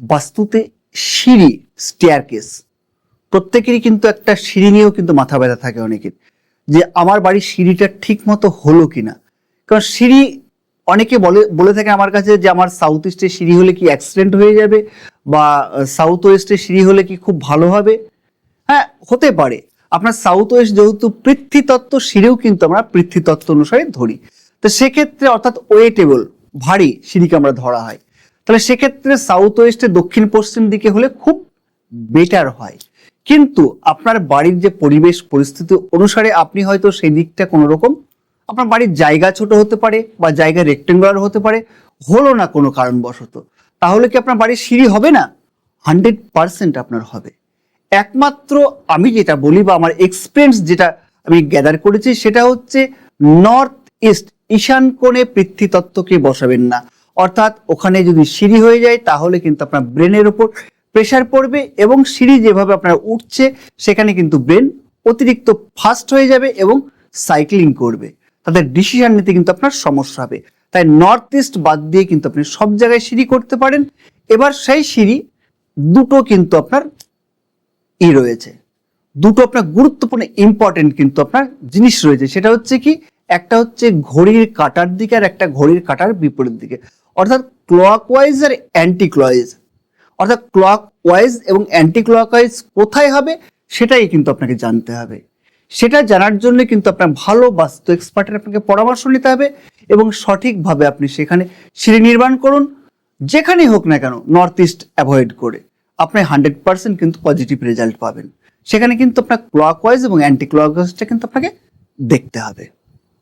বাস্তুতে সিঁড়ি, স্টেয়ারকেস, প্রত্যেকেরই কিন্তু একটা সিঁড়ি নিয়েও কিন্তু মাথা ব্যথা থাকে অনেকের, যে আমার বাড়ির সিঁড়িটা ঠিক মতো হলো কিনা। কারণ সিঁড়ি অনেকে বলে থাকে আমার কাছে যে আমার সাউথ ইস্টে সিঁড়ি হলে কি অ্যাক্সিডেন্ট হয়ে যাবে, বা সাউথ ওয়েস্টে সিঁড়ি হলে কি খুব ভালো হবে। হ্যাঁ, হতে পারে। আপনার সাউথ ওয়েস্ট যেহেতু পৃথ্বীতত্ত্ব, সিঁড়িও কিন্তু আমরা পৃথ্বীতত্ত্ব অনুসারে ধরি। তো সেক্ষেত্রে অর্থাৎ ওয়েটেবল, ভারী সিঁড়িকে আমরা ধরা হয়। তাহলে সেক্ষেত্রে সাউথ ওয়েস্টে দক্ষিণ পশ্চিম দিকে হলে খুব বেটার হয়। কিন্তু আপনার বাড়ির যে পরিবেশ পরিস্থিতি অনুসারে আপনি হয়তো সেই দিকটা কোনো রকম, আপনার বাড়ির জায়গা ছোট হতে পারে বা জায়গা রেক্টেঙ্গুলার হতে পারে, হলো না কোনো কারণবশত, তাহলে কি আপনার বাড়ির সিঁড়ি হবে না? 100% আপনার হবে। একমাত্র আমি যেটা বলি বা আমার এক্সপিরিয়েন্স যেটা আমি গ্যাদার করেছি সেটা হচ্ছে নর্থ ইস্ট, ঈশান কোণে পৃথ্বীতত্ত্বকে বসাবেন না। অর্থাৎ ওখানে যদি সিঁড়ি হয়ে যায় তাহলে কিন্তু আপনার ব্রেনের উপর প্রেশার পড়বে, এবং সিঁড়ি যেভাবে আপনার উঠছে সেখানে কিন্তু ব্রেন অতিরিক্ত ফাস্ট হয়ে যাবে এবং সাইক্লিং করবে, তাদের ডিসিশন নিতে কিন্তু আপনার সমস্যা হবে। তাই নর্থ ইস্ট বাদ দিয়ে কিন্তু আপনি সব জায়গায় সিঁড়ি করতে পারেন। এবার সেই সিঁড়ি দুটো কিন্তু আপনার রয়েছে, দুটো আপনার গুরুত্বপূর্ণ ইম্পর্টেন্ট কিন্তু আপনার জিনিস রয়েছে। সেটা হচ্ছে কি, একটা হচ্ছে ঘড়ির কাঁটার দিকে আর একটা ঘড়ির কাঁটার বিপরীত দিকে, অর্থাৎ ক্লকওয়াইজ আর অ্যান্টি ক্লকওয়াইজ। অর্থাৎ ক্লকওয়াইজ এবং অ্যান্টি ক্লকওয়াইজ কোথায় হবে সেটাই কিন্তু আপনাকে জানতে হবে। সেটা জানার জন্য কিন্তু আপনার ভালো বাস্তু এক্সপার্টের আপনাকে পরামর্শ নিতে হবে, এবং সঠিকভাবে আপনি সেখানে সিঁড়ি নির্মাণ করুন। যেখানেই হোক না কেন নর্থ ইস্ট অ্যাভয়েড করে আপনি 100% কিন্তু পজিটিভ রেজাল্ট পাবেন। সেখানে কিন্তু আপনার ক্লকওয়াইজ এবং অ্যান্টি ক্লকওয়াইজটা কিন্তু আপনাকে দেখতে হবে।